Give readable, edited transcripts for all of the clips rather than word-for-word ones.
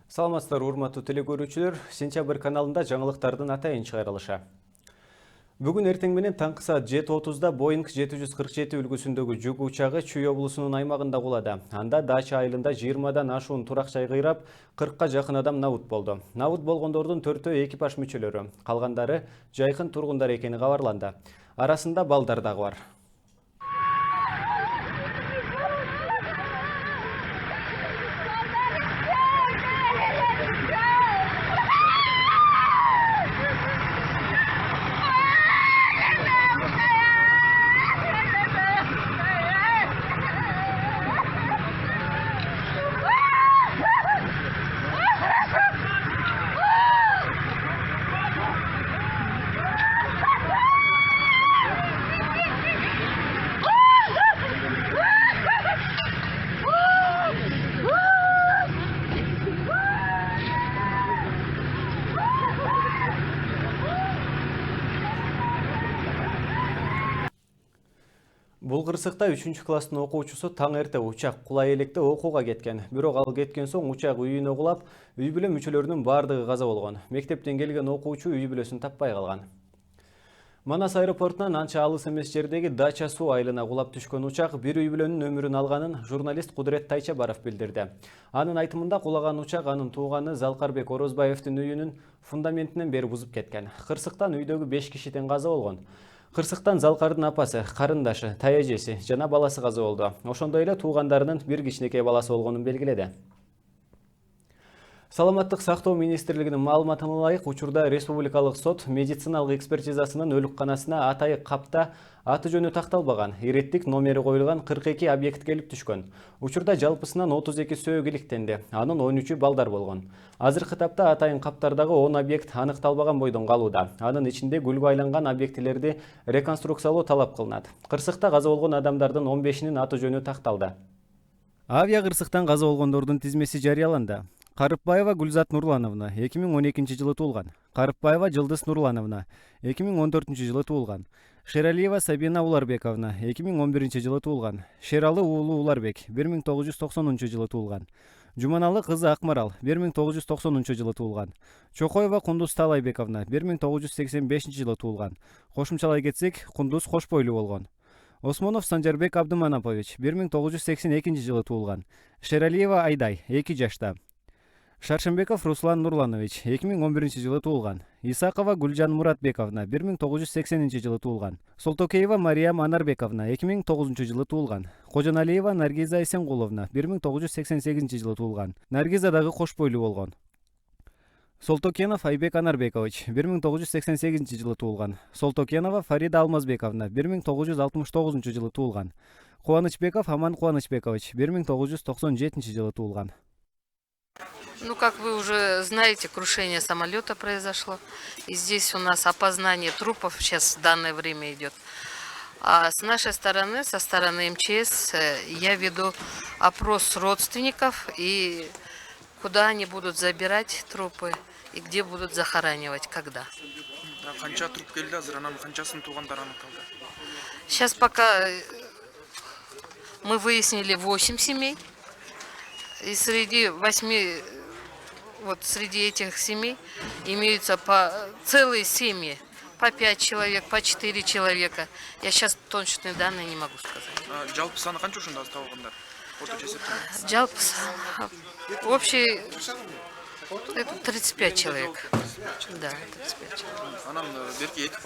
Саламатсыздар, урматтуу теле көрүүчүлөр. Сентябрь каналында жаңылыктардын атайын чыгарылышы. Бүгүн эртең менен таңкы саат 7:30да Boeing 747 үлгүсүндөгү жүк учагы Чүй облусунун аймагында кулады. Анда Дача айылында 20дан ашуун турак жай кыйрап, 40ка жакын адам набут болду. Набут болгондордун 4-өө экипаж мүчөлөрү, калгандары жайкын тургундар экени кабарланды. Арасында балдар дагы бар. Бул кырсыкта 3-класстын окуучусу таң эрте учак кулай электе окууга кеткен. Бирок ал кеткен соң учак үйүнө кулап, үй бүлө мүчөлөрүнүн бардыгы каза болгон. Мектептен келген окуучу үй бүлөсүн таппай калган. Манас аэропортунан анча алыс эмес жердеги Дача суу айылына кулап түшкөн учак бир үй бүлөнүн өмүрүн алганын журналист Кудурет Тайчабаров билдирди. Анын айтымында кулаган учак анын тууганы Залкарбек Орозбаевдин үйүнүн фундаментинен бери бузуп кеткен. Кырсыктан үйдөгү 5 киши тең каза болгон. Кырсыктан Залкардын апасы, карындашы, таяжеси жана баласы каза болду. Ошондой эле туугандарынын бир кичинекей баласы болгонун белгиледи. Саламаттык сактоо министрлигинин маалыматына ылайык, учурда республикалык сот медициналык экспертизасынын өлүкканасына атайык капта аты жөнү такталбаган, иреттик номери коюлган 42 объект келип түшкөн. Учурда жалпысынан 32 сөөгү иликтенди, анын 13-ү балдар болгон. Азыркы тапта атайын каптардагы 10 объект аныкталбаган бойдон калууда. Анын ичинде гүлгө айланган объектилерди реконструкциялоо талап кылынат. Кырсыкта каза болгон адамдардын 15-нин аты жөнү такталды. Авиа кырсыктан каза болгондордун тизмеси жарыяланды. Карыпбаева Гүлзат Нурлановна 2012 жылы туулган. Карыпбаева Жылдыз Нурлановна 2014 жылы туулган. Шералиева Сабина Уларбековна 2011 жылы туулган. Шералы уулу Уларбек 1990 жылы туулган. Жуманалы кызы Акмарал 1990 жылы туулган. Чокоева Кундуз Талайбековна 1985 жылы туулган. Кошумчалай кетсек, Кундуз Кошбойлуу болгон. Осмонов Санжарбек Абдыманапович 1982 жылы туулган. Шералиева Айдай 2 жашта. Шаршембеков Руслан Нурланович 2011 жылы туулган. Исакова Гүлжан Муратбековна 1980 жылы туулган. Солтокеева Мариям Анарбековна 2009 жылы туулган. Кожоналиева Наргиза Эсенкуловна 1988 жылы туулган. Наргиза дагы Кошбойлуу болгон. Солтокенов Айбек Анарбекович 1988 жылы туулган. Солтокенова Фарида Алмазбековна 1969 жылы туулган. Кубанычбеков Аман Кубанычбекович 1997 жылы туулган. Ну, как вы уже знаете, крушение самолета произошло. И здесь у нас опознание трупов сейчас в данное время идет. А с нашей стороны, со стороны МЧС, я веду опрос родственников и куда они будут забирать трупы и где будут захоранивать, когда. Сейчас пока мы выяснили 8 семей. И среди 8, вот среди этих семей имеются целые семьи, по 5 человек, по 4 человека. Я сейчас точные данные не могу сказать. Общий это 35 человек. Да, 35 человек.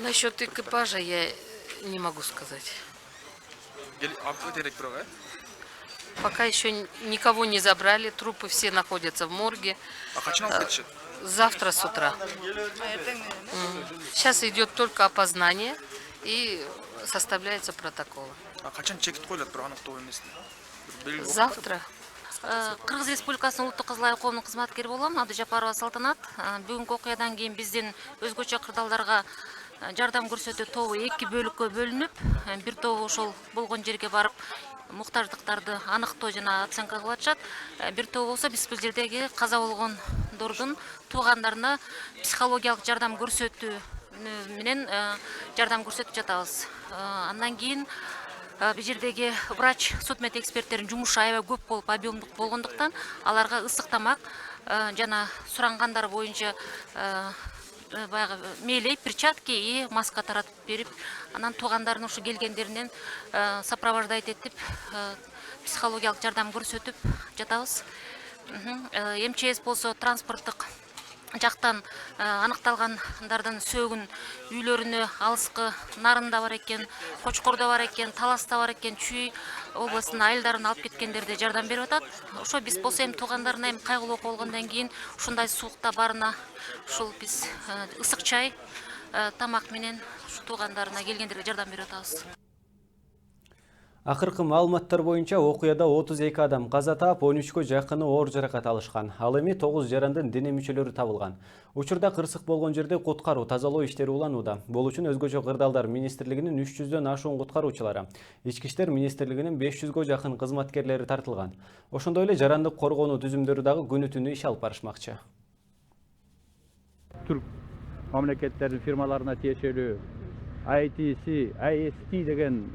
Насчет экипажа я не могу сказать. Пока еще никого не забрали, трупы все находятся в морге. Завтра с утра. Сейчас идет только опознание и составляется протокол. Завтра. Кыргыз Республикасынын улуттук кызыл ай коомунун кызматкери болом. Абдыжапарова Салтанат. Бүгүнкү окуядан кийин биздин өзгөчө кырдаалдарга жардам көрсөтүү тобу 2 бөлүккө бөлүнүп, бир тобу ошол болгон жерге барып муктаждыктарды аныктоо жана оценка кылып атышат. Бир тобу болсо биз бул жердеги каза болгондордун туугандарына психологиялык жардам көрсөтүү менен жардам көрсөтүп жатабыз. Андан кийин Бул жердеги врач, судмед эксперттердин жумушу аябай көп болуп, объемдук болгондуктан аларга ысык тамак жана сурангандар боюнча баягы мээлей, перчатки и маска таратып берип, анан туугандарын ушу келгендеринен сопровождать этип, психологиялык жардам көрсөтүп жатабыз. МЧС болсо транспорттук жактан аныкталгандардын сөөгүн үйлөрүнө алыскы Нарында бар экен, Кочкордо бар экен, Таласта бар экен, Чүй областынын айылдарына алып кеткендерде жардам берип атат. Ошо биз болсо эми туугандарына эми кайгылуу окуу болгондон кийин ушундай суукта барына ушул биз ысык чай, тамак менен ушу туугандарына келгендерге жардам берип атабыз. Акыркы маалыматтар боюнча окуяда 32 адам каза таап, 13кө жакыны оор жаракат алышкан. Ал эми 9 жарандын дене мүчөлөрү табылган. Учурда кырсык болгон жерде куткаруу, тазалоо иштери уланууда. Бул үчүн Өзгөчө кырдаалдар министрлигинин 300дөн ашуун куткаруучулары, Ички иштер министрлигинин 500гө жакын кызматкерлери тартылган. Ошондой эле жарандык коргонуу түзүмдөрү дагы күнү түнү иш алып барышмакчы. Түрк мамлекеттердин фирмаларына тиешелүү IST деген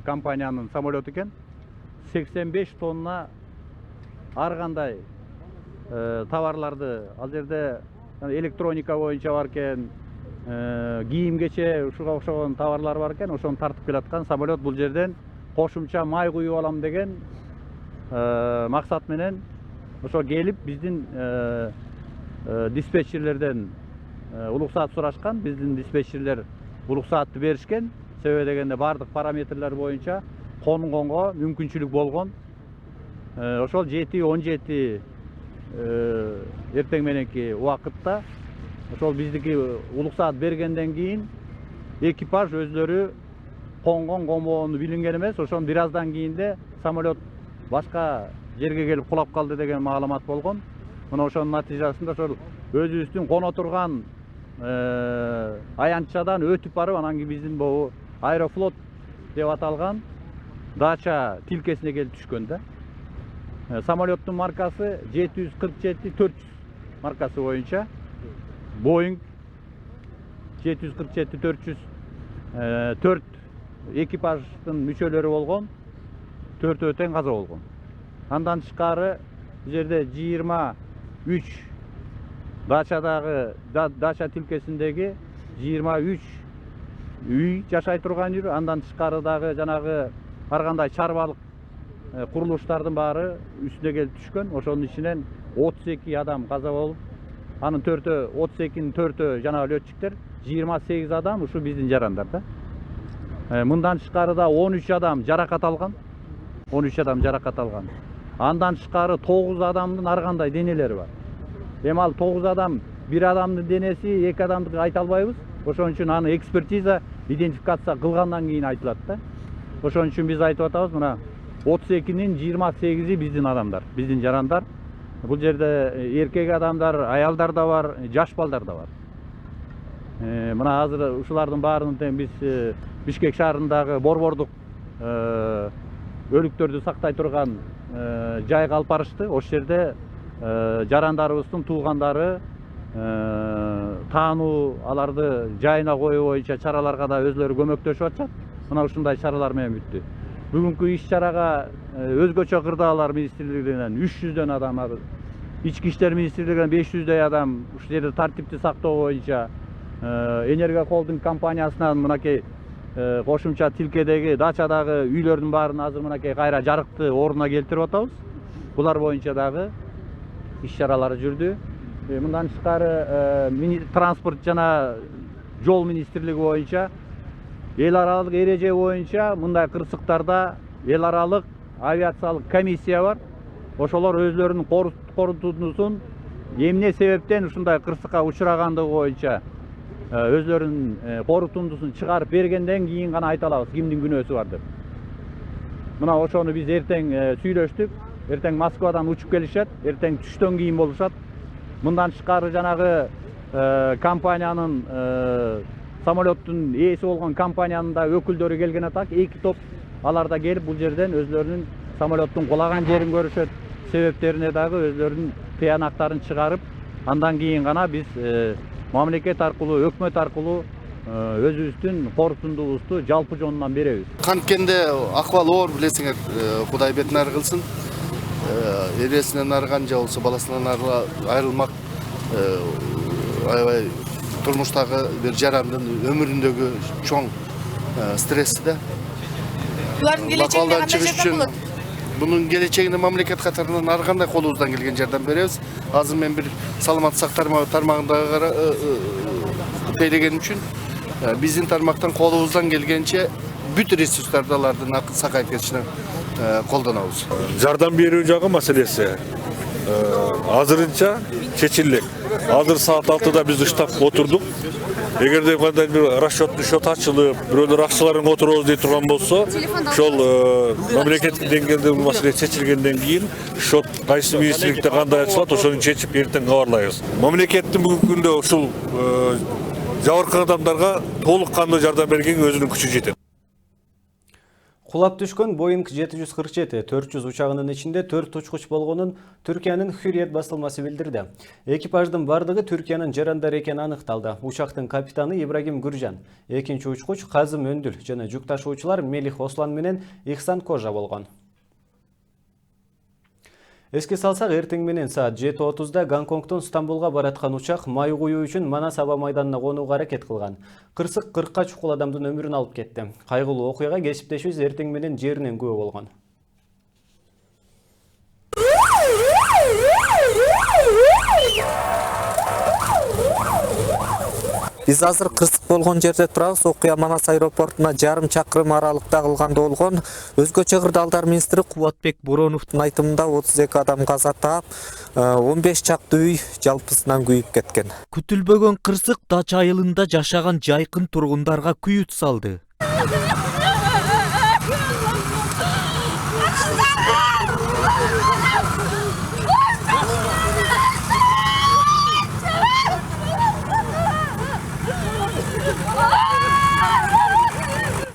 компаниянын самолеты экен. 85 тонна ар кандай товарларды, ал жерде электроника боюнча бар экен, кийим кече ушуга окшогон товарлар бар экен. Ошону тартып келаткан самолет бул жерден кошумча май куюп алам деген максат менен ошо келип биздин диспетчерлерден уруксаат сурашкан. Биздин диспетчерлер уруксаатты беришкен. Себеби дегенде бардык параметрлер боюнча конгонго мүмкүнчүлүк болгон. Ошол 7-17 эртең мененки убакытта ошол биздики уруксаат бергенден кийин экипаж өзлөрү конгон комоону билинген эмес. Ошон бир аздан кийинде самолет башка жерге келип кулап калды деген маалымат болгон. Мына ошонун натыйжасында ошол өзүбүздүн коно турган аянтчадан өтүп барып, анан кийин биздин бул Аэрофлот деп аталган дача тилкесине келип түшкөн да. Самолеттун маркасы 747-400 маркасы боюнча Boeing 747-400 4 экипаждын мүчөлөрү болгон, 4 тең каза болгон. Андан тышкары бул жерде 23 дача тилкесиндеги 23 үй жашай турган үй, андан тышкары дагы жанагы ар кандай чарбалык курулуштардын баары үстүнө келип түшкөн. Ошонун ичинен 32 адам каза болуп, анын 32-нин 4 жанагы летчиктер, 28 адам ушу биздин жарандар да. Мындан тышкары да 13 адам жаракат алган. 13 адам жаракат алган. Андан тышкары 9 адамдын ар кандай денелери бар. Эми ал 9 адам, бир адамдын денеси, 2 адамдыкы айта албайбыз. Ошон үчүн аны экспертиза, идентификация кылгандан кийин айтылат да. Ошон үчүн биз айтып атабыз, мына 32-нин 28-и биздин адамдар, биздин жарандар. Бул жерде эркек адамдар, аялдар да бар, жаш балдар да бар. Мына азыр ушулардын баарын биз Бишкек шаарындагы борбордук өлүктөрдү сактай турган жайга алып барышты. Ошол жерде жарандарыбыздын туугандары таануу, аларды жайына коюу боюнча чараларга да өзлөрү көмөктөшүп атышат. Мына ушундай чаралар менен бүттү. Бүгүнкү иш-чарага Өзгөчө кырдаалдар министрлигинен 300дөн адам, Ички иштер министрлигинен 500дөй адам ушул жерде тартипти сактоо боюнча Энерго холдинг компаниясынан мынакей кошумча тилкедеги дачадагы үйлөрдүн баарын азыр мынакей кайра жарыкты ордуна келтирип атабыз. Булар боюнча дагы иш-чаралар жүрдү. Мындан тышкары транспорт жана жол министрлиги боюнча эл аралык эреже боюнча мындай кырсыктарда эл аралык авиациялык комиссия бар. Ошолор өзлөрүнүн корутундусун эмне себептен ушундай кырсыкка учурагандыгы боюнча өзлөрүнүн корутундусун чыгарып бергенден кийин гана айта алабыз кимдин күнөөсү бар деп. Мына ошону биз эртең сүйлөштүк. Эртең Москвадан учуп келишет, эртең түштөн кийин болушат. Мындан тышкары жанагы компаниянын самолеттун ээси болгон компаниянын да өкүлдөрү келген атат. 2 топ алар да келип бул жерден өзлөрүнүн самолеттун кулаган жерин көрүшөт. Себептерине дагы өзлөрүнүн тыянактарын чыгарып, андан кийин гана биз мамлекет аркылуу, өкмөт аркылуу өзүбүздүн корутундуубузду жалпы жонунан беребиз. Канткенде акыбал оор билесиңер, Кудай бетин ары кылсын. Эресинен арыган же болсо баласынан айрылмак аябай турмуштагы бир жарандын өмүрүндөгү чоң стресси да. Булардын келечегинде кандай жардам болот? Bunun geleceğinde memleket katarından arganda kolumuzdan gelgen yerden berебиз. Azır men bir salamat sактарма tarmağında teylegen üçün bizim tarmaktan kolumuzdan gelgençe bütün resurslarda alardan sakayıp geçişine koldanabız. Жардам берүү жагы маселеси азырынча чечилек. Азыр саат 6-да биз ыштап отурдук. Эгерде кандай бир расчеттүү счет ачылып, бирөөлөр акчаларын отурабыз дей турган болсо, ошол мамлекеттик деңгээлде бул маселе чечилгенден кийин счет кайсы министрликте кандай ачылат, ошону чечип эртең кабарлайбыз. Мамлекеттин бүгүнкү күндө ушул жабыркаган адамдарга толук кандуу жардам берген өзүнүн күчү жетет. Кулап түшкөн Boeing 747-400 учагынын ичинде 4 учкуч болгонун Түркиянын Hürriyet басылмасы билдирди. Экипаждын бардыгы Түркиянын жарандар экени аныкталды. Учактын капитаны Ибрагим Гүржан, экинчи учкуч Казым Өндүл жана жүк ташуучулар Мелих Ослан менен Ихсан Кожа болгон. Эске салсак, эртең менен саат 7:30-да Гонконгдон Стамбулга бараткан учак май куюу үчүн Манас аба майданына конууга аракет кылган. Кырсык 40-ка чукул адамдын өмүрүн алып кетти. Кайгылуу окуяга кесиптешибиз эртең менен жеринен күбө болгон. Биз азыр кырсык болгон жерде турабыз. Окуя Манас аэропортуна жарым чакырым аралыкта кылганда болгон. Өзгөчө кырдаалдар министри Кубатбек Бороновдун айтымында 32 адам каза таап, 15 чакты үй жалпысынан күйүп кеткен. Күтүлбөгөн кырсык Дача айылында жашаган жайкын тургундарга күйүт салды.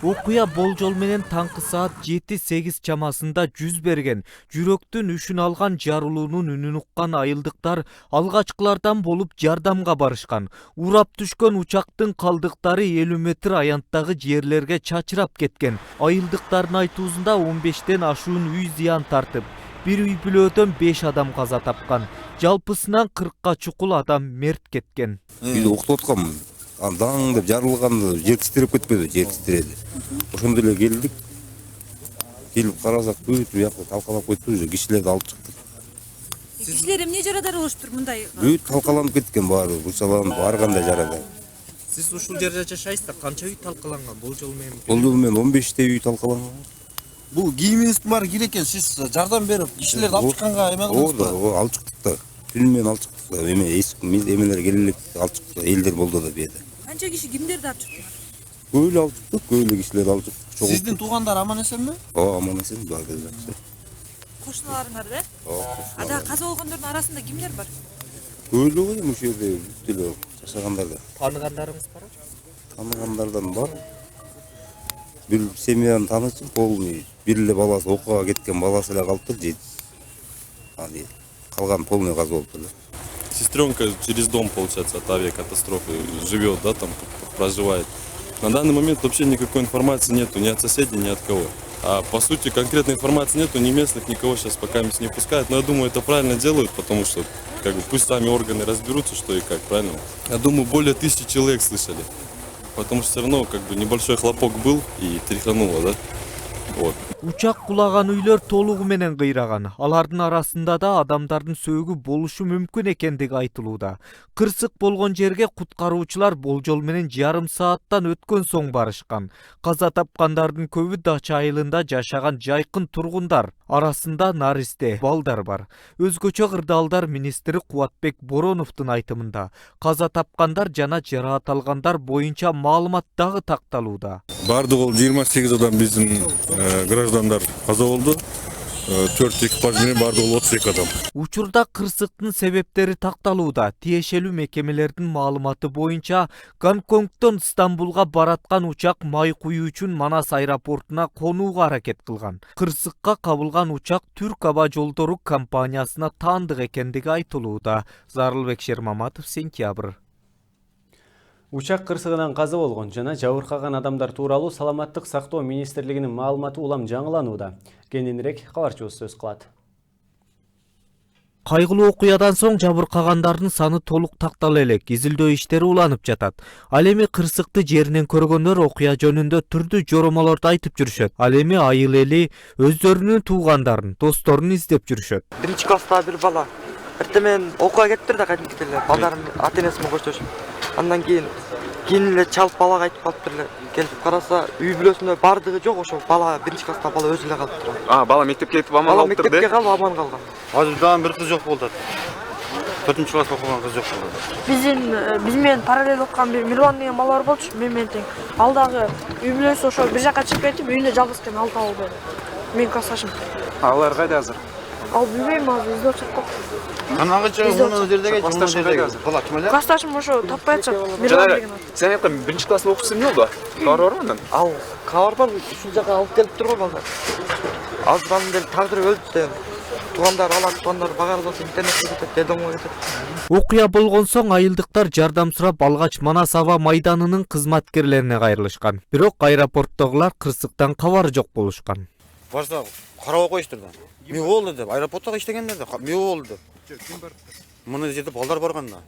Окуя болжол менен таңкы саат 7-8 чамасында жүз берген. Жүрөктүн үшүн алган жарылуунун үнүн уккан айылдыктар алгачкылардан болуп жардамга барышкан. Урап түшкөн учактын калдыктары 50 метр аянттагы жерлерге чачырап кеткен. Айылдыктардын айтуусунда 15тен ашуун үй зыян тартып, бир үй бүлөөдөн 5 адам каза тапкан. Жалпысынан 40-ка чукул адам мерт кеткен. Үйдө уктап аткам. Даң деп жарылган жер титиреп кетпеди, жер титиреди. Ошондо эле келдик. Келип карасак, бүт уякта талкалап кетти, уже кишилерди алып чыктык. Кишилер эмне жарадар болуштур мындай? Бүт талкаланып кеткен баары, бучаланып ар кандай жарадар. Сиз ушул жерде жашайсыздар, канча үй талкаланган? Болжол менен. Болжол менен 15 үй талкаланган. Бул кийимиңиздин баары кир экен, сиз жардам берип, кишилерди алып чыкканга эме кылдыңызбы? Ооба, алып чыктык да. Түн менен алып чыктык да. Эме эмелер келип алып чыктык. Элдер болду да бу жерде. Канча киши кимдерди алып чыктыңар? Көйлө алып чыктык, көйлө кишилерди алып чыктык. Сиздин туугандар аман эсенби? Ооба, аман эсен, баары жакшы. Кошуналарыңар да? Ооба. Ада каза болгондордун арасында кимдер бар? Көйлө ғой, ушул жерде бүт эле жашагандар да. Тааныгандарыңыз бар? Тааныгандардан бар. Бир семьяны таанычым, полный бир эле баласы окууга кеткен баласы эле калыптыр, жейт. Аны калган полный каза болуптур да. Сестренка через дом, получается, от авиакатастрофы живет, да, там проживает. На данный момент вообще никакой информации нету ни от соседей, ни от кого. А по сути конкретной информации нету, ни местных, никого сейчас пока не пускают. Но я думаю, это правильно делают, потому что как бы пусть сами органы разберутся, что и как, правильно? Я думаю, более 1000 человек слышали. Потому что все равно как бы небольшой хлопок был и тряхануло, да? Вот. Учак кулаган үйлөр толугу менен кыйраган. Алардын арасында да адамдардын сөөгү болушу мүмкүн экендиги айтылууда. Кырсык болгон жерге куткаруучулар болжол менен жарым сааттан өткөн соң барышкан. Каза тапкандардын көбү Дача айылында жашаган жайкын тургундар. Арасында наристе, балдар бар. Өзгөчө кырдаалдар министри Кубатбек Бороновдун айтымында каза тапкандар жана жараат алгандар боюнча маалымат дагы такталууда. Бардыгы 28 адам биздин граждандар каза болду. 4 экипаж менен бардыгы 32 адам. Учурда кырсыктын себептери такталууда. Тиешелүү мекемелердин маалыматы боюнча Гонконгдон Стамбулга бараткан учак май куюу үчүн Манас аэропортуна конууга аракет кылган. Кырсыкка кабылган учак Түрк аба жолдору компаниясына таандык экендиги айтылууда. Зарылбек Шермаматов, Сентябрь. Учак кырсыгынан каза болгон жана жабыркаган адамдар тууралуу Саламаттык сактоо министрлигинин маалыматы улам жаңыланууда. Кененирээк кабарчыбыз сөз кылат. Кайгылуу окуядан соң жабыркагандардын саны толук тактала элек, изилдөө иштери уланып жатат. Ал эми кырсыкты жеринен көргөндөр окуя жөнүндө түрдүү жоромолорду айтып жүрүшөт. Ал эми айыл эли өздөрүнүн туугандарын, досторун издеп жүрүшөт. Биринчи класста бир бала эртемен окууга кетиптир да кадимки эле балдарын ата энеси менен коштошуп. Андан кийин эле чалып балага айтып калыптыр эле. Келип караса үй бүлөсүндө бардыгы жок, ошо бала биринчи класста бала өзү эле калыптыр. Бала мектепке кетип аман калыптыр да? Мектепке калып аман калган. Азыр дагы бир кыз жок болду. 4-ч класста окуган кыз жок болду. Биз менен параллель окуган бир Мирлан деген бала бар болчу, мен менен тең. Ал дагы үй бүлөсү ошо бир жака чыгып кетип, үйүндө жалгыз экен, ал таба албайды. Мен классташым. Алар кайда азыр? Ал билбейм, азыр издеп жатат. Канагыча муну жердеге, муну жердеге. Бала ким эле? Классташым ошо таппай атышат. Мирлан деген. Сен айткан биринчи класста окуучусу эмне болду? Кабар барбы андан? Ал кабар бар, ушул жака алып келиптир го балдар. Азыр анын деле тагдыры өлдү да. Туугандар алат, туугандар багарласа интернетке кетет, дедомго кетет. Окуя болгон соң айылдыктар жардам сурап Алгач Манас аба майданынын кызматкерлерине кайрылышкан. Бирок аэропорттогулар кырсыктан кабары жок болушкан. Барса карап коюштур да. Мен болду деп, аэропортто иштегендер да, мен болду деп. Ким бар? Муну жерде балдар барган да.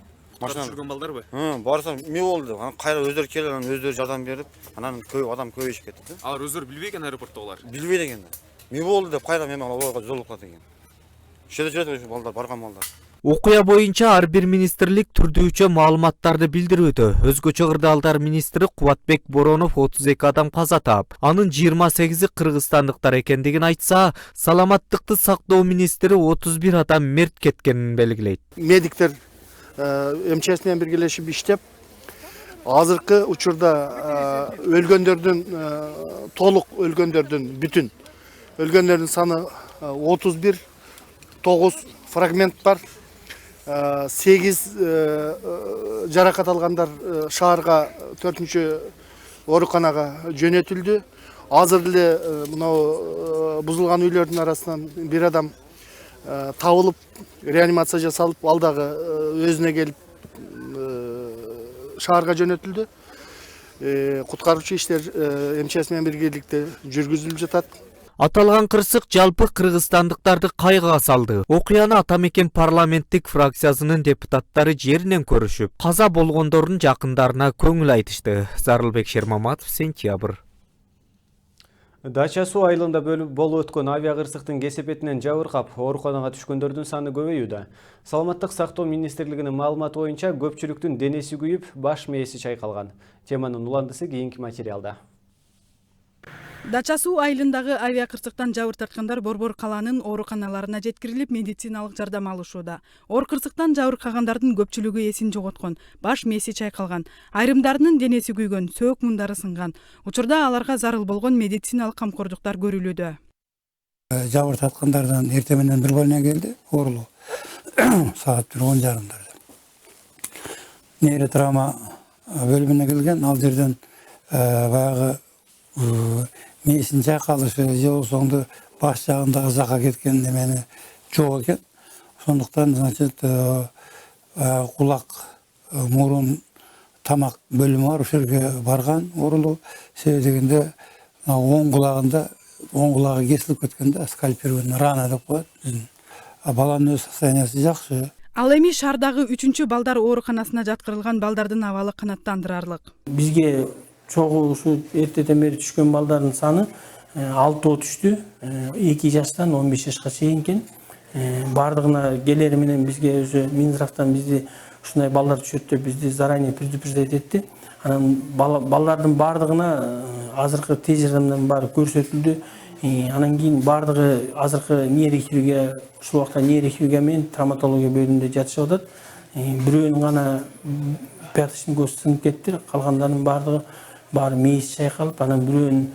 Машина жүргөн балдарбы? Барса мен болду деп. Анан кайра өздөрү келип, анан өздөрү жардам берип, анан көп адам көбөйүшүп кетти да. Алар өздөрү билбей экен аэропорттогулар. Билбейт экен да. Мен болду деп, кайра мен аларга жолугуп калат экен. Жүрөт балдар, барган балдар. Окуя боюнча ар бир министрлик түрдүүчө маалыматтарды билдирүүдө. Өзгөчө кырдаалдар министри Кубатбек Боронов 32 адам каза таап, анын 28-и кыргызстандыктар экендигин айтса, Саламаттыкты сактоо министри 31 адам мерт кеткенин белгилейт. Медиктер МЧС менен биргелешип иштеп, азыркы учурда өлгөндөрдүн толук өлгөндөрдүн бүтүн өлгөндөрдүн саны 31, 9 фрагмент бар. 8 жаракат алгандар шаарга 4-чү ооруканага жөнөтүлдү. Азыр эле мынау бузулган үйлөрдүн арасынан бир адам табылып, реанимация жасалып, ал дагы өзүнө келип шаарга жөнөтүлдү. Куткаруучу иштер МЧС менен биргеликте жүргүзүлүп жатат. Аталган кырсык жалпы кыргызстандыктарды кайгыга салды. Окуяны Ата Мекен парламенттик фракциясынын депутаттары жеринен көрүшүп, каза болгондордун жакындарына көңүл айтышты. Зарылбек Шермаматов, Сентябрь. Дача суу айылында болуп өткөн авиа кырсыктын кесепетинен жабыркап, ооруканага түшкөндөрдүн саны көбөйүүдө. Саламаттык сактоо министрлигинин маалыматы боюнча көпчүлүктүн денеси күйүп, баш мээси чайкалган. Теманын уландысы кийинки материалда. Дача суу айылындагы авиа кырсыктан жабыр тарткандар Борбор калаанын ооруканаларына жеткирилип, медициналык жардам алышууда. Оор кырсыктан жабыркагандардын көпчүлүгү эсин жоготкон, баш мээси чайкалган, айрымдарынын денеси күйгөн, сөөк мундары сынган. Учурда аларга зарыл болгон медициналык камкордуктар көрүлүүдө. Жабыр тарткандардан эртең менен бир больная келди, оорулуу. Саат 10:30. Нейротравма бөлүмүнө келген, ал жерден баягы мээсин чайкалышы же болсоңду баш жагындагы жака кеткен немени жок экен. Сондуктан, значит, кулак, мурун, тамак бөлүмү бар, ошол жерге барган оорулуу. Себеби дегенде оң кулагы кесилип кеткен да, скальпированный рана деп коет. Баланын өз состояниясы жакшы. Ал эми шаардагы 3-чү балдар ооруканасына жаткырылган балдардын абалы канааттандырарлык. Бизге чогуу ушу эртеден бери түшкөн балдардын саны 6 түштү. 2 жаштан 15 жашка чейин экен. Бардыгына келери менен бизге өзү Минздравтан бизди ушундай балдар түшөт деп бизди заранее предупреждать этти. Анан балдардын бардыгына азыркы тез жардамдан баары көрсөтүлдү. Анан кийин бардыгы азыркы нейрохирургия, ушул убакта нейрохирургия менен травматология бөлүмүндө жатышып атат. Бирөөнүн гана пяточный көз сынып кетти, калгандарынын баары мээси чайкалып, анан бирөөнүн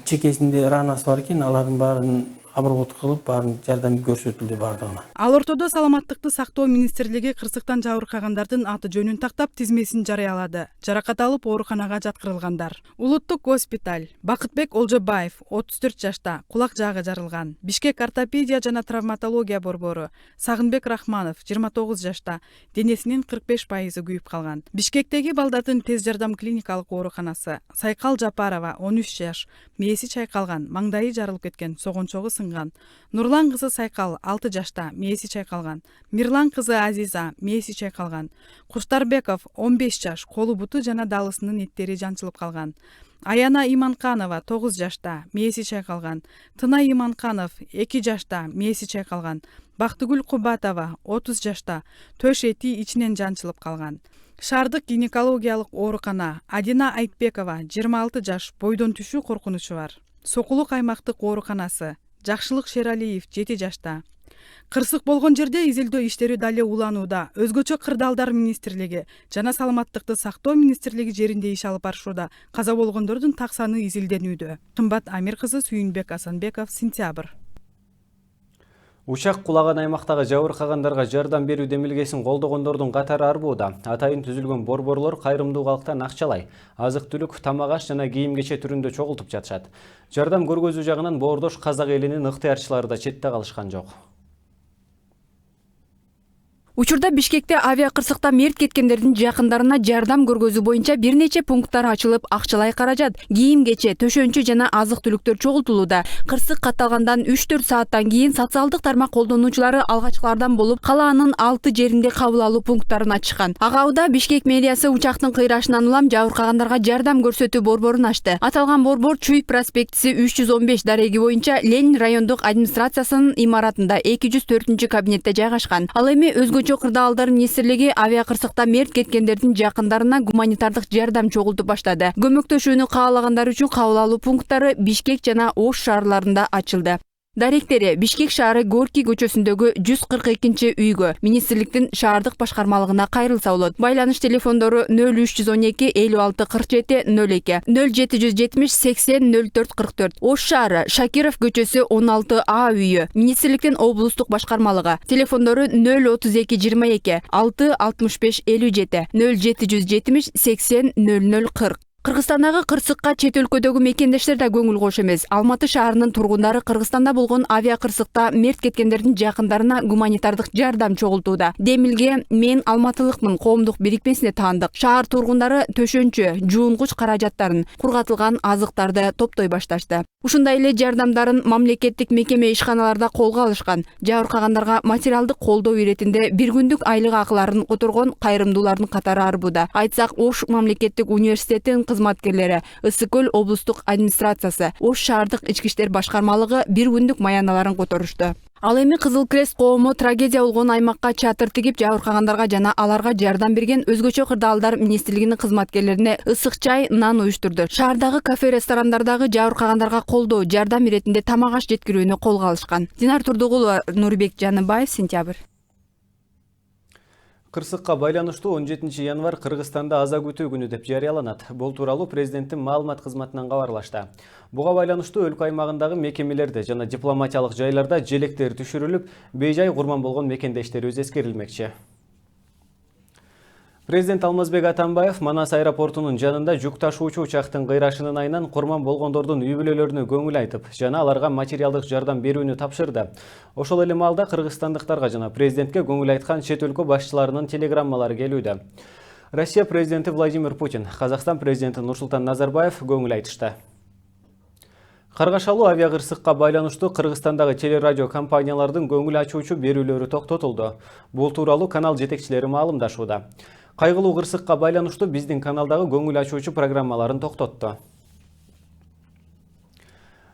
чекесинде ранасы бар экен, алардын баарын обработка кылып баарын жардам көрсөтүлдү баардыгына. Ал ортодо Саламаттыкты сактоо министрлиги кырсыктан жабыркагандардын аты жөнүн тактап тизмесин жарыялады. Жаракат алып ооруканага жаткырылгандар. Улуттук госпиталь. Бакытбек Олжобаев 34 жашта, кулак жаагы жарылган. Бишкек ортопедия жана травматология борбору. Сагынбек Рахманов 29 жашта, денесинин 45% күйүп калган. Бишкектеги балдардын тез жардам клиникалык ооруканасы. Сайкал Жапарова 13 жаш, мээси чайкалган, маңдайы жарылып кеткен, согончогу сынган. Нурлан кызы Сайкал 6 жашта, мээси чайкалган. Мирлан кызы Азиза, мээси чайкалган. Куштарбеков 15 жаш, колу буту жана далысынын эттери жанчылып калган. Аяна Иманканова 9 жашта, мээси чайкалган. Тына Иманканов 2 жашта, мээси чайкалган. Бактыгүл Кубатова 30 жашта, төш эти ичинен жанчылып калган. Шаардык гинекологиялык оорукана. Адина Айтбекова 26 жаш, бойдон түшүү коркунучу бар. Сокулук аймактык ооруканасы. Жакшылык Шералиев 7 жашта. Кырсык болгон жерде изилдөө иштери дале уланууда. Өзгөчө кырдаалдар министрлиги жана саламаттыкты сактоо министрлиги жеринде иш алып барышууда. Каза болгондордун так саны изилденүүдө. Кымбат Амир кызы, Сүйүнбек Асанбеков, Сентябрь. Учак кулаган аймактагы жабыркагандарга жардам берүү демилгесин колдогондордун катары арбууда. Атайын түзүлгөн борборлор кайрымдуу калктан акчалай, азык-түлүк, тамак аш жана кийим-кече түрүндө чогултуп жатышат. Жардам көргөзүү жагынан боордош казак элинин ыктыярчылары да четте калышкан жок. Учурда Бишкекте авиакырсыкта мерт кеткендердин жакындарына жардам көргөзүү боюнча бир нече пункттар ачылып, акчалай каражат, кийим-кече, төшөнчү жана азык-түлүктөр чогултулууда. Кырсык катталгандан 3-4 сааттан кийин социалдык тармак колдонуучулары алгачкылардан болуп, калаанын 6 жеринде кабыл алуу пункттарын ачкан. Ага убада Бишкек мэриясы учактын кыйрашынан улам жабыркагандарга жардам көрсөтүү борборун ачты. Аталган борбор Чуй проспектиси 315 дареги боюнча Ленин райондук администрациясынын имаратында 204-кабинетте жайгашкан. Ал эми өзгөчө кырдаалдар министрлиги авиакырсыкта мерт кеткендердин жакындарына гуманитардык жардам чогултуп баштады. Көмөктөшүүнү каалагандар үчүн кабыл алуу пункттары Бишкек жана Ош шаарларында ачылды. Даректери Бишкек шаары Горький көчөсүндөгү 142-үйгө министрликтин шаардык башкармалыгына кайрылса болот. Байланыш телефондору 0312 56 47 02, 0770 80 04 44. Ош шаары Шакиров көчөсү 16А үйү, министрликтин облустук башкармалыгы. Телефондору 032 22 6 65 57, 0770 80 00 40. Кыргызстандагы кырсыкка чет өлкөдөгү мекендештер да көңүл кош эмес. Алматы шаарынын тургундары Кыргызстанда болгон авиакырсыкта мерт кеткендердин жакындарына гуманитардык жардам чогултууда. Демилге мен алматылыкмын коомдук бирикмесине таандык. Шаар тургундары төшөнчү, жуунгуч каражаттарын, кургатылган азыктарды топтой башташты. Ушундай эле жардамдарын мамлекеттик мекеме ишканаларда колго алышкан. Жабыркагандарга материалдык колдоо иретинде бир күндүк айлык акыларын которгон кайрымдуулардын катары арбууда. Айтсак, Ош мамлекеттик университетинин кызматкерлери, Ысык-Көл облустук администрациясы, Ош шаардык ички иштер башкармалыгы бир күндүк маяналарын которушту. Ал эми Кызыл Крест коому трагедия болгон аймакка чатыр тигип жабыркагандарга жана аларга жардам берген өзгөчө кырдаалдар министрлигинин кызматкерлерине ысык чай, нан уюштурду. Шаардагы кафе-ресторандардагы жабыркагандарга колдоо, жардам иретинде тамак аш жеткирүүнү колго алышкан. Динар Турдугулова, Нурбек Жаныбаев, Сентябрь. Кырсыкка байланыштуу 17 январь Кыргызстанда аза күтүү күнү деп жарыяланат. Бул тууралуу президенттин маалымат кызматынан кабарлашты. Буга байланыштуу өлкө аймагындагы мекемелерде жана дипломатиялык жайларда желектер түшүрүлүп, бейжай курман болгон мекендештер эскерилмекчи. Президент Алмазбек Атамбаев Манас аэропортунун жанында жүк ташуучу учактын кыйрашынын айынан курман болгондордун үй бүлөлөрүнө көңүл айтып, жана аларга материалдык жардам берүүнү тапшырды. Ошол эле маалда кыргызстандыктарга жана президентке көңүл айткан чет өлкө башчыларынын телеграммалары келүүдө. Россия президенти Владимир Путин, Казакстан президенти Нурсултан Назарбаев көңүл айтышты. Каргашалуу авиакырсыкка байланыштуу Кыргызстандагы телерадио компаниялардын көңүл ачуучу берүүлөрү токтотулду. Бул тууралуу канал жетекчилери маалымдашууда. Кайгылуу кырсыкка байланыштуу биздин каналдагы көңүл ачуучу программаларын токтотту.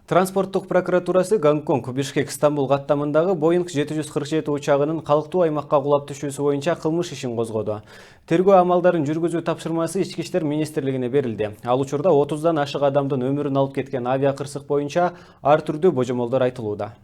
Транспорттук прокуратурасы Гонконг, Бишкек, Стамбул каттамындагы Boeing 747 учагынын калктуу аймакка кулап түшүүсү боюнча кылмыш ишин козгоду. Тергөө амалдарын жүргүзүү тапшырмасы Ички иштер министрлигине берилди. Ал учурда 30дан ашык адамдын өмүрүн алып кеткен авиакырсык боюнча ар түрдүү божомолдор айтылууда.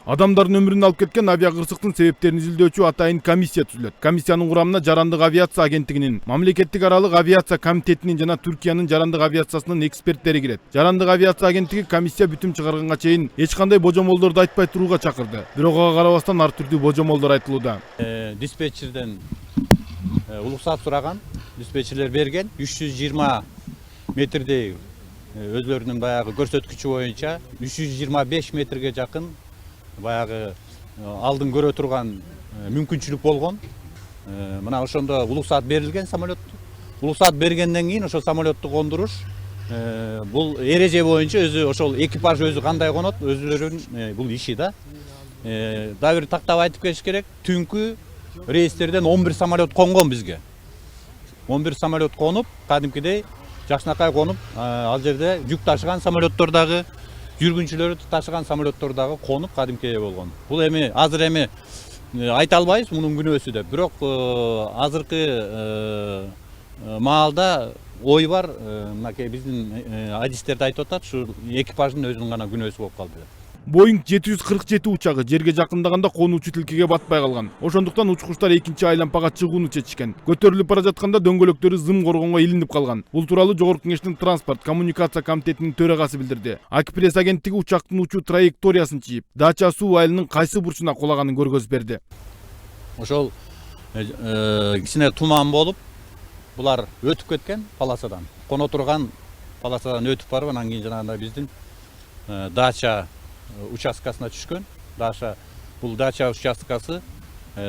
Адамдардын өмүрүн алып кеткен авиакырсыктын себептерин изилдөөчү атайын комиссия түзүлөт. Комиссиянын курамына Жарандык авиация агенттигинин, Мамлекеттик аралык авиация комитетинин жана Түркиянын жарандык авиациясынын эксперттери кирет. Жарандык авиация агенттиги комиссия бүтүм чыгарганга чейин эч кандай божомолдорду айтпай турууга чакырды. Бирок ага карабастан ар түрдүү божомолдор айтылууда. Диспетчерден улуксат сураган, диспетчерлер берген 320 метрдей өзлөрүнүн баягы көрсөткүчү боюнча 325 метрге жакын баягы алдын көрө турган мүмкүнчүлүк болгон. Мына ошондо улуксат берилген самолетту. Улуксат бергенден кийин ошол самолетту кондуруш бул эреже боюнча өзү ошол экипаж өзү кандай конот, өзүлөрүнүн бул иши да. Дагы бир тактап айтып кетиш керек. Түнкү рейстерден 11 самолет конгон бизге. 11 самолет конуп, кадимкидей жакшынакай конуп, ал жерде жүк ташыган самолеттор дагы, жүргүнчүлөрдү ташыган самолеттор дагы конуп кадимкидей болгон. Бул эми азыр эми айта албайбыз мунун күнөөсү деп. Бирок азыркы маалда ой бар, мынакей биздин адистерди айтып атат, ушу экипаждын өзүнүн гана күнөөсү болуп калды деп. Boeing 747 учагы жерге жакындаганда конуучу тилкеге батпай калган. Ошондуктан учкучтар экинчи айлампага чыгууну чечишкен. Көтөрүлүп бара жатканда дөңгөлөктөрү зым коргонго илинип калган. Бул тууралуу Жогорку Кеңештин транспорт коммуникация комитетинин төрагасы билдирди. Акипресс агенттиги учактын учуу траекториясын чийип, Дача суу айылынын кайсы бурчуна кулаганын көргөзүп берди. Ошол кичине туман болуп, булар өтүп кеткен полосадан. Коно турган полосадан өтүп барып, анан кийин жанагындай биздин Дача участкасына түшкөн. Бул Дача участкасы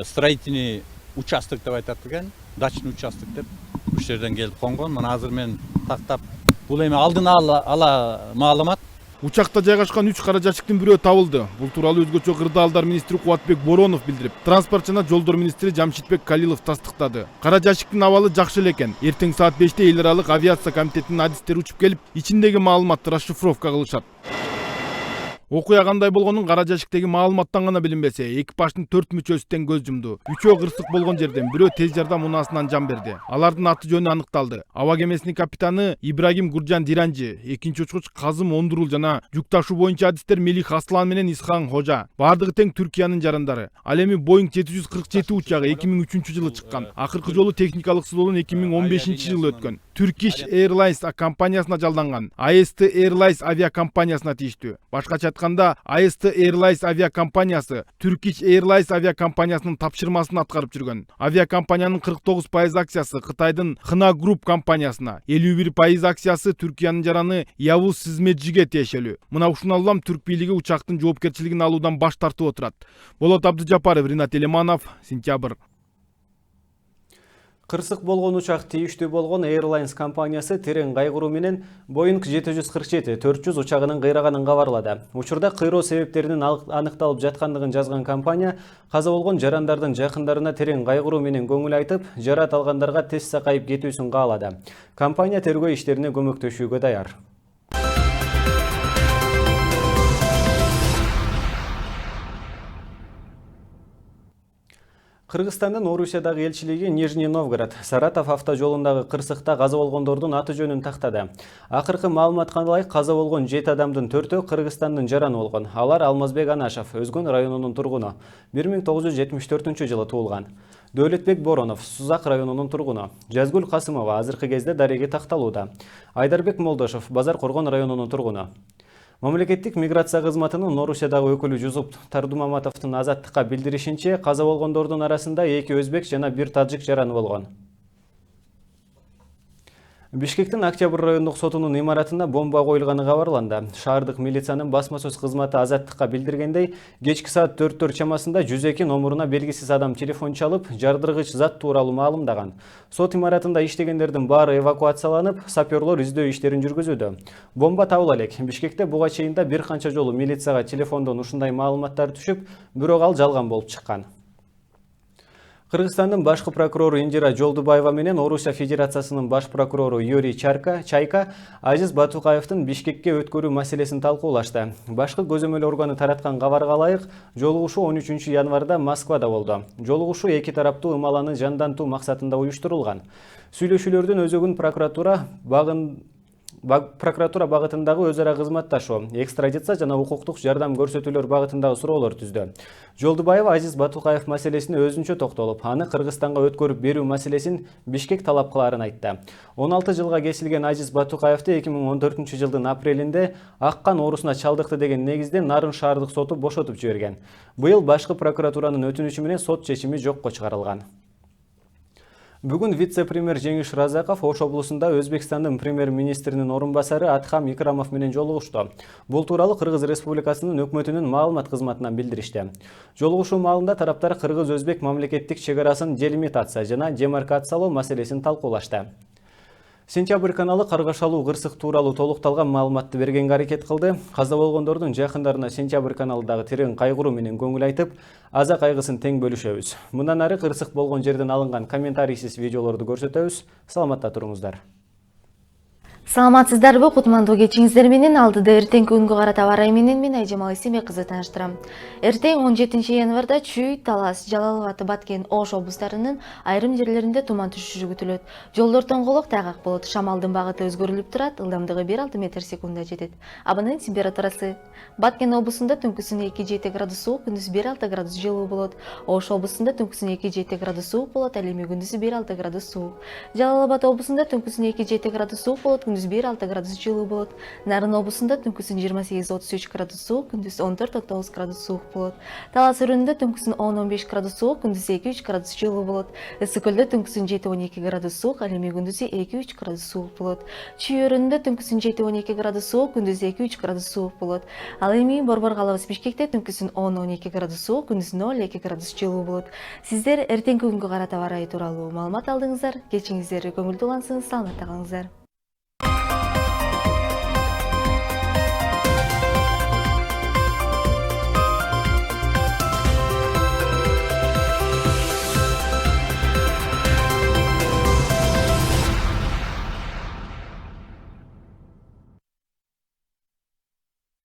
строительный участок деп айтат экен, дачный участок деп уш жерден келип конгон. Мына азыр мен тактап, бул эми алдын ала маалымат. Учакта жайгашкан 3 кара жашыктын бирөө табылды. Бул тууралуу өзгөчө кырдаалдар министри Кубатбек Боронов билдирип, транспорт жана жолдор министри Жамшитбек Калилов тастыктады. Кара жашыктын абалы жакшы эле экен. Эртең саат 5-те эл аралык авиация комитетинин адистери учуп келип, ичиндеги маалыматты расшифровка кылышат. Окуя кандай болгонун кара жашыктагы маалыматтан гана билинбесе, экипаждын 4 мүчөсү тең көз жумду. 3-өө кырсык болгон жерден, бирөө тез жардам унаасынан жан берди. Алардын аты жөнү аныкталды. Аба кемесинин капитаны Ибрагим Гуржан Диранжи, экинчи учкуч Казым Ондурул жана жүк ташуу боюнча адистер Мелих Аслан менен Исхан Хожа. Бардыгы тең Түркиянын жарандары. Ал эми Boeing 747 учагы 2003-жылы чыккан. Акыркы жолу техникалык сыноодон 2015-жылы өткөн. Turkish Airlines компаниясына жалданган. AST Airlines авиакомпаниясына тийиштүү. Башкача айтканда, AST Airlines авиакомпаниясы Turkish Airlines авиакомпаниясынын тапшырмасын аткарып жүргөн. Авиакомпаниянын 49% акциясы Кытайдын Хна Group компаниясына, 51% акциясы Түркиянын жараны Явуз Сизметжиге тиешелүү. Мына ушуну улам түрк бийлиги учактын жоопкерчилигин алуудан баш тартып отурат. Болот Абдыжапаров, Ринат Элеманов, Сентябрь. Кырсык болгон учак тийиштүү болгон Airlines компаниясы терең кайгыруу менен Boeing 747-400 учагынын кыйраганын кабарлады. Учурда кыйроо себептеринин аныкталып жаткандыгын жазган компания каза болгон жарандардын жакындарына терең кайгыруу менен көңүл айтып, жарат алгандарга тез сакайып кетүүсүн каалады. Компания тергөө иштерине көмөктөшүүгө даяр. Кыргызстандын Орусиядагы элчилиги Нижний Новгород, Саратов автожолундагы кырсыкта каза болгондордун аты жөнүн тактады. Акыркы маалыматка ылайык каза болгон 7 адамдын 4-өө Кыргызстандын жараны болгон. Алар Алмазбек Анашев, Өзгөн районунун тургуну, 1974-жылы туулган. Дөөлөтбек Боронов, Сузак районунун тургуну. Жазгүл Касымова азыркы кезде дареге такталууда. Айдарбек Молдошов, Базар Коргон районунун тургуну. Мамлекеттик миграция кызматынын Орусиядагы өкүлү Жузуп Тардумаматовдун Азаттыкка билдиришинче, каза болгондордун арасында 2 өзбек жана 1 таджик жараны болгон. Бишкектин Октябрь райондук сотунун имаратына бомба коюлганы кабарланды. Шаардык милициянын басма сөз кызматы Азаттыкка билдиргендей, кечки саат 4 чамасында 102 номуруна белгисиз адам телефон чалып, жардыргыч зат тууралуу маалымдаган. Сот имаратында иштегендердин баары эвакуацияланып, саперлор издөө иштерин жүргүзүүдө. Бомба табыла элек. Бишкекте буга чейин да бир канча жолу милицияга телефондон ушундай маалыматтар түшүп, бирок ал жалган болуп чыккан. Кыргызстандын башкы прокурору Индира Жолдубаева менен Орусия Федерациясынын баш прокурору Юрий Чайка Азиз Батукаевдин Бишкекке өткөрүү маселесин талкуулашты. Башкы көзөмөл органы тараткан кабарга ылайык, жолугушуу 13 январда Москвада болду. Жолугушуу эки тараптуу ымаланы жандантуу максатында уюштурулган. Сүйлөшүүлөрдүн өзөгүн прокуратура прокуратура багытындагы өз ара кызматташуу, экстрадиция жана укуктук жардам көрсөтүүлөр багытындагы суроолор түздү. Жолдубаева Азиз Батукаев маселесине өзүнчө токтолуп, аны Кыргызстанга өткөрүп берүү маселесин Бишкек талап кылаарын айтты. 16 жылга кесилген Азиз Батукаевди 2014 жылдын апрелинде аккан оорусуна чалдыкты деген негизде Нарын шаардык соту бошотуп жиберген. Быйыл башкы прокуратуранын өтүнүчү менен сот чечими жокко чыгарылган. Бүгүн вице-премьер Жеңиш Разаков Ош облусунда Өзбекстандын премьер-министринин орун басары Атхам Икрамов менен жолугушту. Бул тууралуу Кыргыз Республикасынын өкмөтүнүн маалымат кызматынан билдиришти. Жолугушуу маалында тараптар Кыргыз-Өзбек мамлекеттик чегарасын делимитация жана демаркациялоо маселесин талкуулашты. Сентябрь каналы каргашалуу кырсык тууралуу толукталган маалыматты бергенге аракет кылды. Каза болгондордун жакындарына Сентябрь каналындагы терең кайгыруу менен көңүл айтып, аза кайгысын тең бөлүшөбүз. Мындан ары кырсык болгон жерден алынган комментарийсиз видеолорду көрсөтөбүз. Саламатта туруңуздар. Саламатсыздарбы, кутмандуу кечиңиздер менен алдыда эртеңки күнгө карата барай менен мен Айжамал Исембек кызы тааныштырам. Эртең 17 январда Чүй, Талас, Жалал абад, Баткен, Ош облустарынын айрым жерлеринде туман түшүшү күтүлөт. Жолдор тоңголок тайгак болот. Шамалдын багыты өзгөрүлүп турат, ылдамдыгы 1-6 метр секундда жетет. Абанын температурасы: Баткен облусунда түнкүсүн 2-7 градус суук, күндүз 1-6 градус жылуу болот. Ош облусунда түнкүсүн 2-7 градус суук болот, ал эми күндүзү 1-6 градус суук. Жалал абад облусунда түнкүсүн 2-7 градус суук болот, күндүз 1-6 градус жылуу болот. Нарын облусунда түнкүсүн 28-33 градус суук, күндүз 14-9 градус суук болот. Талас өрүнүндө түнкүсүн 10-15 градус суук, күндүз 2-3 градус жылуу болот. Ысык көлдө түнкүсүн 7-12 градус суук, ал эми күндүзү 2-3 градус суук болот. Чүй өрүнүндө түнкүсүн 7-12 градус суук, күндүз 2-3 градус суук болот. Ал эми Борбор калабыз Бишкекте түнкүсүн 10-12 градус суук, күндүз 0-2 градус жылуу болот. Сиздер эртеңки күнгө карата барай тууралуу маалымат алдыңыздар. Кечиңиздер көңүлдүү улансыңыз, саламатта калыңыздар.